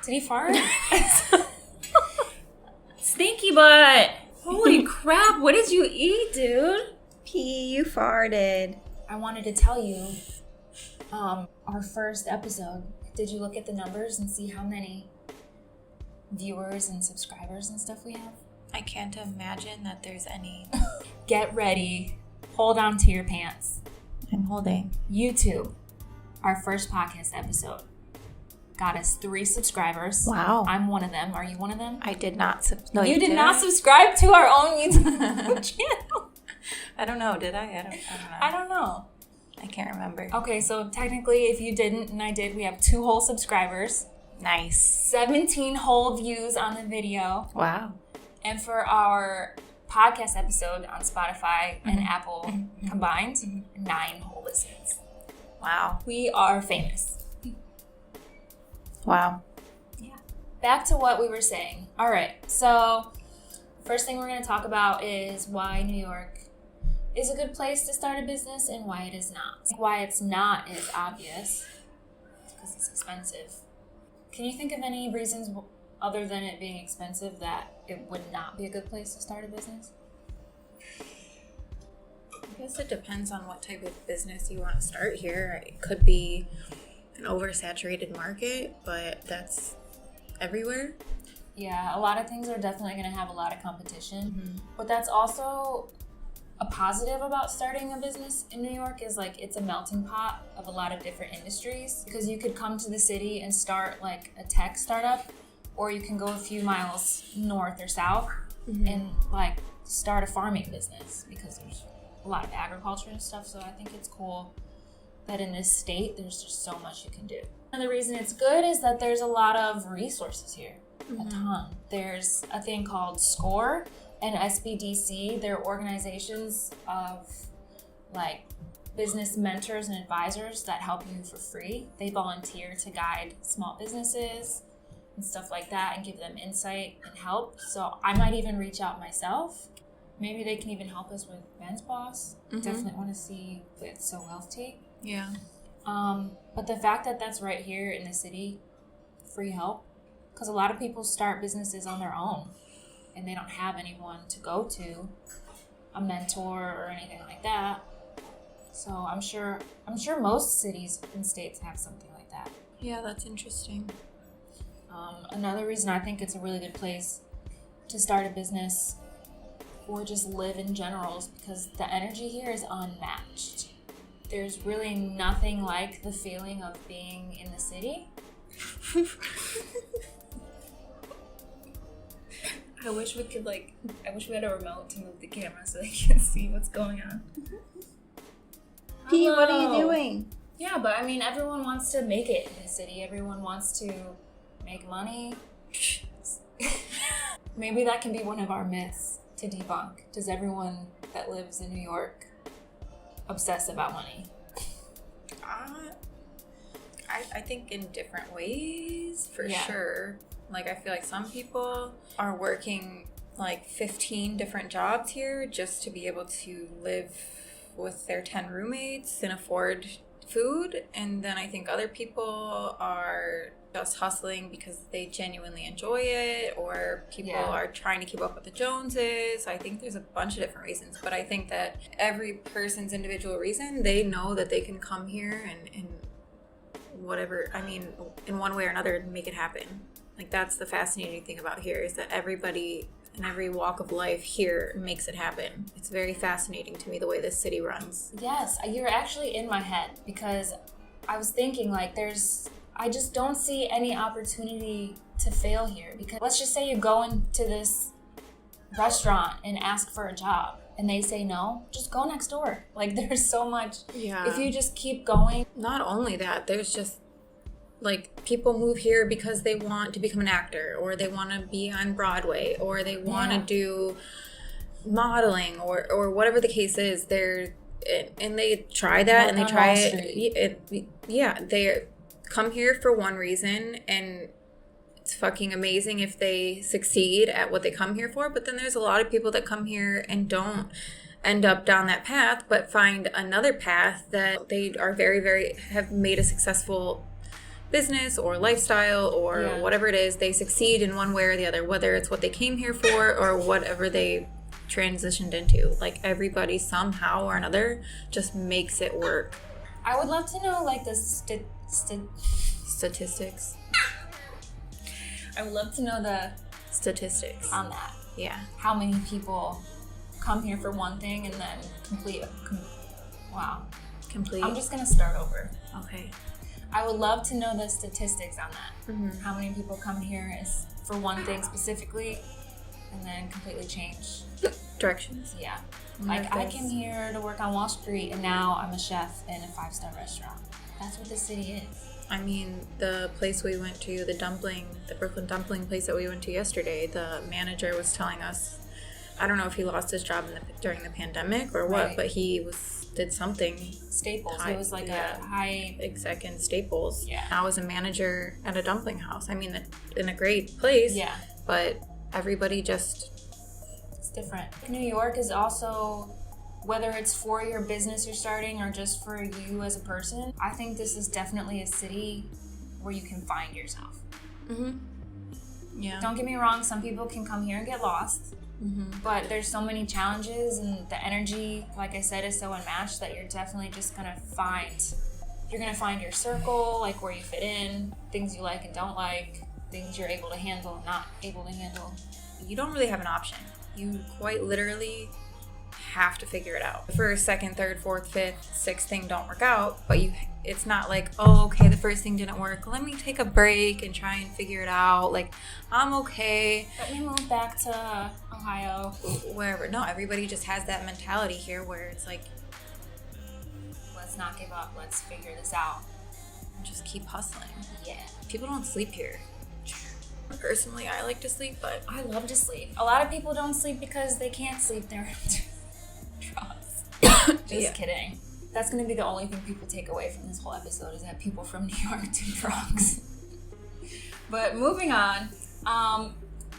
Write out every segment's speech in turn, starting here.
Did he fart? Stinky butt. Holy crap, what did you eat, dude? P, you farted. I wanted to tell you, our first episode, did you look at the numbers and see how many viewers and subscribers and stuff we have? I can't imagine that there's any. Get ready. Hold on to your pants. I'm holding. YouTube, our first podcast episode, got us 3 subscribers. Wow. I'm one of them. Are you one of them? I did not. You did not subscribe to our own YouTube channel. I don't know. Did I? I don't know. I can't remember. Okay, so technically, if you didn't and I did, we have 2 whole subscribers. Nice. 17 whole views on the video. Wow. And for our podcast episode on Spotify and Apple combined, 9 whole listens. Wow. We are famous. Wow. Yeah. Back to what we were saying. All right. So, first thing we're going to talk about is why New York is a good place to start a business and why it is not. Why it's not is obvious. It's because it's expensive. Can you think of any reasons other than it being expensive that it would not be a good place to start a business? I guess it depends on what type of business you want to start here. It could be an oversaturated market, but that's everywhere. Yeah, a lot of things are definitely going to have a lot of competition. But that's also a positive about starting a business in New York is like it's a melting pot of a lot of different industries, because you could come to the city and start like a tech startup, or you can go a few miles north or south and like start a farming business, because there's a lot of agriculture and stuff. So I think it's cool that in this state there's just so much you can do. And the reason it's good is that there's a lot of resources here. A ton. There's a thing called SCORE and SBDC. They're organizations of like business mentors and advisors that help you for free. They volunteer to guide small businesses and stuff like that and give them insight and help. So I might even reach out myself. Maybe they can even help us with BENSBOSS. Definitely want to see with So Wealth Tea. Yeah. But the fact that that's right here in the city, free help, because a lot of people start businesses on their own and they don't have anyone to go to, a mentor or anything like that. So I'm sure most cities and states have something like that. Yeah, that's interesting. Another reason I think it's a really good place to start a business or just live in general is because the energy here is unmatched. There's really nothing like the feeling of being in the city. I wish we had a remote to move the camera so they can see what's going on. P, what are you doing? Yeah, but I mean, everyone wants to make it in the city. Everyone wants to make money. Maybe that can be one of our myths to debunk. Does everyone that lives in New York obsess about money? I think in different ways, for sure. Like, I feel like some people are working like 15 different jobs here just to be able to live with their 10 roommates and afford food. And then I think other people are just hustling because they genuinely enjoy it, or people are trying to keep up with the Joneses. I think there's a bunch of different reasons, but I think that every person's individual reason, they know that they can come here and whatever, I mean, in one way or another, make it happen. Like, that's the fascinating thing about here, is that everybody in every walk of life here makes it happen. It's very fascinating to me the way this city runs. Yes, you're actually in my head, because I was thinking like I just don't see any opportunity to fail here, because let's just say you go into this restaurant and ask for a job and they say no, just go next door. Like, there's so much. Yeah. If you just keep going. Not only that, there's just like people move here because they want to become an actor, or they want to be on Broadway, or they want to do modeling, or whatever the case is. And they try that, and they try it. Yeah, they come here for one reason, and it's fucking amazing if they succeed at what they come here for. But then there's a lot of people that come here and don't end up down that path, but find another path that they are very, very, have made a successful business or lifestyle or whatever it is, they succeed in one way or the other, whether it's what they came here for or whatever they transitioned into. Like, everybody somehow or another just makes it work. I would love to know, like, the statistics. I would love to know the statistics on that. Yeah. How many people come here for one thing and then complete. I'm just gonna start over. Okay. I would love to know the statistics on that. Mm-hmm. How many people come here is for one thing specifically and then completely change directions. Yeah. Like, I came here to work on Wall Street and now I'm a chef in a 5-star restaurant. That's what the city is. I mean, the place we went to, the Brooklyn dumpling place that we went to yesterday, the manager was telling us, I don't know if he lost his job during the pandemic or what, but he did something. Staples. He was like a high exec in Staples. Yeah. I was a manager at a dumpling house. I mean, in a great place. Yeah. But everybody it's different. New York is also, whether it's for your business you're starting or just for you as a person, I think this is definitely a city where you can find yourself. Mm-hmm. Yeah. Don't get me wrong, some people can come here and get lost. Mm-hmm. But there's so many challenges and the energy, like I said, is so unmatched that you're definitely just gonna find your circle, like where you fit in, things you like and don't like, things you're able to handle and not able to handle. You don't really have an option. You quite literally have to figure it out. The first, second, third, fourth, fifth, sixth thing don't work out, but it's not like, oh, okay, the first thing didn't work, let me take a break and try and figure it out. Like, I'm okay. Let me move back to Ohio. Wherever. No, everybody just has that mentality here where it's like, let's not give up, let's figure this out. Just keep hustling. Yeah. People don't sleep here. Personally, I like to sleep, but I love to sleep. A lot of people don't sleep because they can't sleep. They're drugs. Just kidding. That's going to be the only thing people take away from this whole episode, is that people from New York do drugs. But moving on,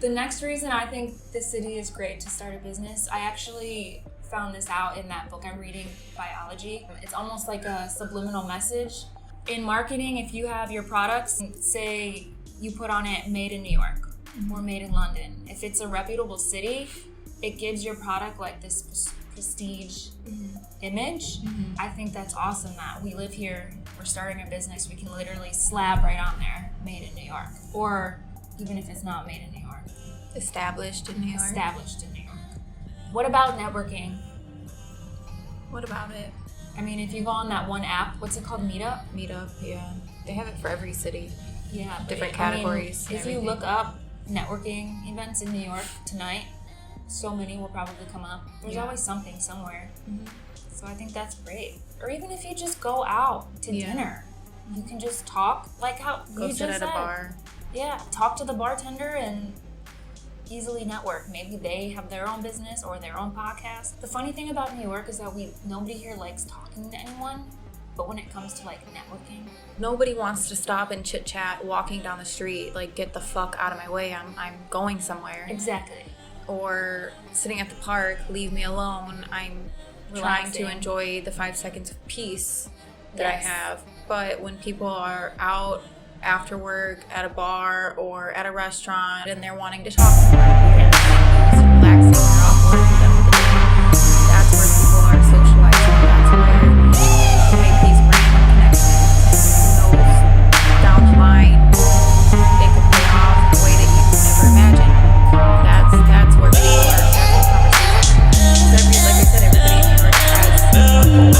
the next reason I think this city is great to start a business, I actually found this out in that book I'm reading, Biology. It's almost like a subliminal message. In marketing, if you have your products, say you put on it made in New York or made in London, if it's a reputable city, it gives your product like this prestige image. I think that's awesome that we live here, we're starting a business, we can literally slab right on there, made in New York. Or even if it's not made in New York. Established in New York. Established in New York. What about networking? What about it? I mean, if you go on that one app, what's it called? Meetup? Meetup, yeah. They have it for every city. Yeah. Different categories. I mean, if you look up networking events in New York tonight, so many will probably come up. There's always something somewhere. So I think that's great. Or even if you just go out to dinner, you can just talk, like how go you sit just at a bar. Yeah, talk to the bartender and easily network. Maybe they have their own business or their own podcast. The funny thing about New York is that nobody here likes talking to anyone, but when it comes to like networking, nobody wants to stop and chit chat walking down the street. Like, get the fuck out of my way. I'm going somewhere. Exactly. Or sitting at the park, leave me alone. I'm trying to enjoy the 5 seconds of peace that I have. But when people are out after work at a bar or at a restaurant and they're wanting to talk more and relaxing, they're off work at the end of the day, that's where people are socializing. That's where you make these random connections. Who knows, down the line, it could pay off in a way that you could never imagine. That's where people are. That's what conversation is. Like I said, everybody in New York has a goal.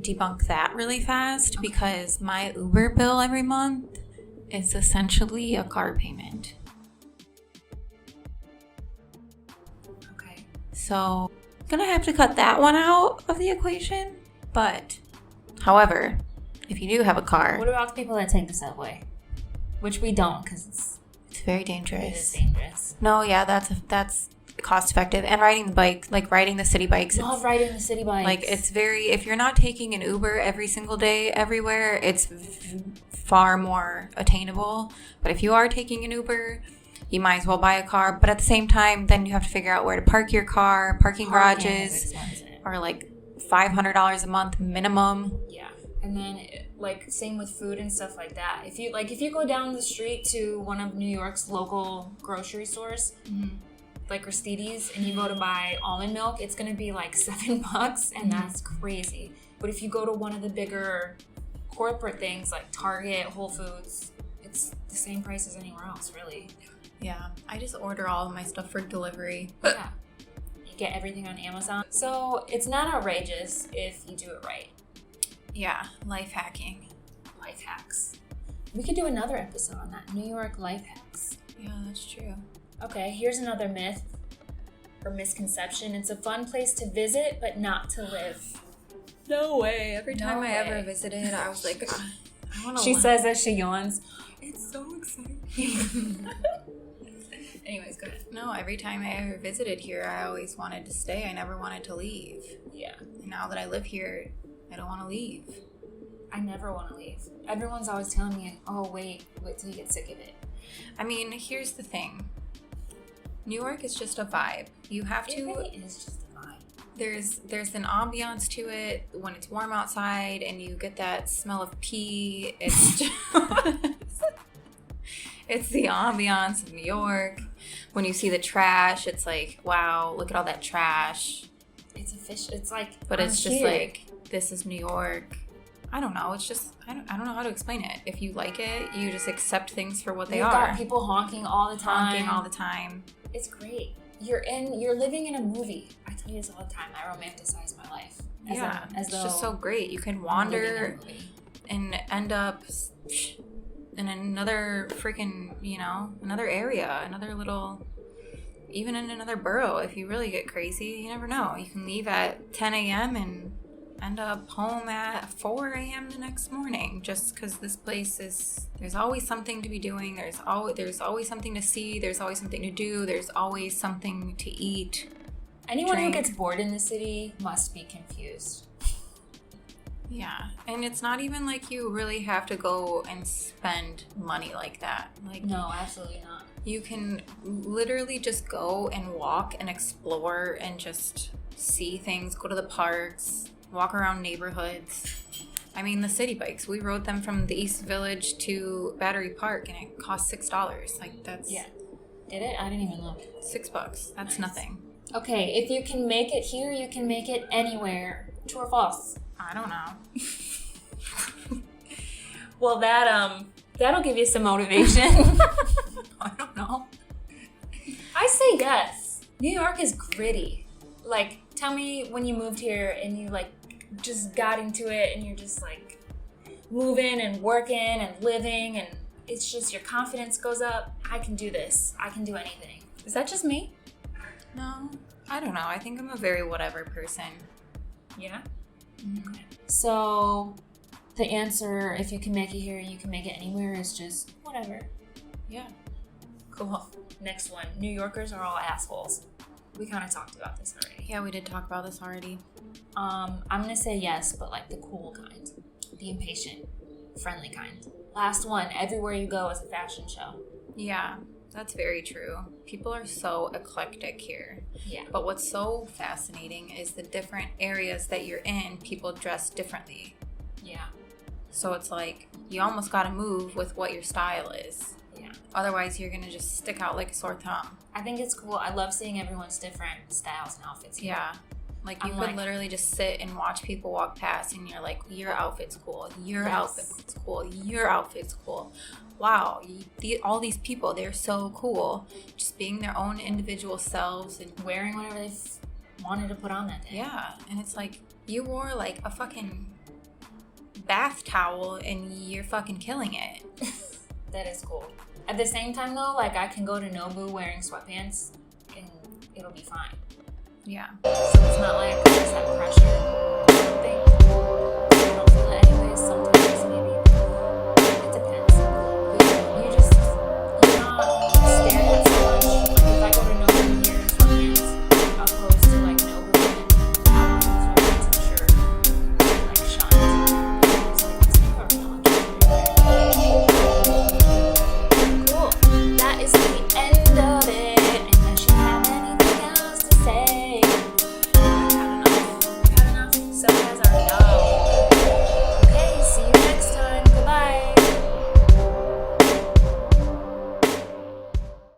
debunk that really fast because my Uber bill every month is essentially a car payment. Okay. So, gonna have to cut that one out of the equation. But, however, if you do have a car, what about the people that take the subway? Which we don't, because it's very dangerous. It is dangerous. No, yeah, that's cost effective. And riding the bike, like riding the city bikes. Love riding the city bikes. Like, it's very, if you're not taking an Uber every single day everywhere, it's far more attainable. But if you are taking an Uber, you might as well buy a car. But at the same time, then you have to figure out where to park your car. Parking garages are like $500 a month minimum. Yeah. And then, like, same with food and stuff like that. If you go down the street to one of New York's local grocery stores, like Ristides, and you go to buy almond milk, it's going to be like $7, and that's crazy. But if you go to one of the bigger corporate things like Target, Whole Foods, it's the same price as anywhere else, really. Yeah. I just order all of my stuff for delivery. Yeah. You get everything on Amazon. So it's not outrageous if you do it right. Yeah, life hacking. Life hacks. We could do another episode on that. New York life hacks. Yeah, that's true. Okay, here's another myth or misconception. It's a fun place to visit, but not to live. No way. Every time I ever visited, I was like, I want to She says as she yawns. It's so exciting. Anyways, go ahead. No, every time I ever visited here, I always wanted to stay. I never wanted to leave. Yeah. And now that I live here, I don't want to leave. I never want to leave. Everyone's always telling me, oh, wait till you get sick of it. I mean, here's the thing. New York is just a vibe. You have to... It really is just a vibe. There's an ambiance to it when it's warm outside and you get that smell of pee. It's just... It's the ambiance of New York. When you see the trash, it's like, wow, look at all that trash. It's a fish. It's like... But it's just like... This is New York. I don't know. It's just, I don't know how to explain it. If you like it, you just accept things for what they are. You've got people honking all the time. Honking all the time. It's great. You're living in a movie. I tell you this all the time. I romanticize my life. It's just so great. You can wander and end up in another freaking, another area, another little... Even in another borough, if you really get crazy, you never know. You can leave at 10 a.m. and end up home at 4 a.m. the next morning, just because this place is... There's always something to be doing. There's always something to see. There's always something to do. There's always something to eat. Anyone who gets bored in the city must be confused. Yeah, and it's not even like you really have to go and spend money like that. Like, no, absolutely not. You can literally just go and walk and explore and just see things, go to the parks, walk around neighborhoods. I mean, the city bikes, we rode them from the East Village to Battery Park and it cost $6. Like, that's... Yeah. Did it? I didn't even look. $6. That's nothing. Okay, if you can make it here, you can make it anywhere. True or false? I don't know. Well, that'll give you some motivation. I don't know. I say yes. New York is gritty. Like, tell me when you moved here and you, like, just got into it and you're just, like, moving and working and living and it's just your confidence goes up. I can do this. I can do anything. Is that just me? No, I don't know. I think I'm a very whatever person. Yeah? Mm-hmm. So, the answer, if you can make it here, you can make it anywhere, is just whatever. Yeah. Cool. Next one. New Yorkers are all assholes. We kind of talked about this already. Yeah, we did talk about this already. I'm going to say yes, but like the cool kind. The impatient, friendly kind. Last one. Everywhere you go is a fashion show. Yeah, that's very true. People are so eclectic here. Yeah. But what's so fascinating is the different areas that you're in, people dress differently. Yeah. So it's like, you almost got to move with what your style is. Yeah. Otherwise, you're going to just stick out like a sore thumb. I think it's cool. I love seeing everyone's different styles and outfits here. Yeah. Like, you could literally just sit and watch people walk past and you're like, your outfit's cool. Your outfit's cool. Your outfit's cool. Wow. All these people, they're so cool. Just being their own individual selves and wearing whatever they wanted to put on that day. Yeah. And it's like, you wore like a fucking bath towel and you're fucking killing it. That is cool. At the same time, though, like, I can go to Nobu wearing sweatpants and it'll be fine. Yeah. So it's not like there's that pressure.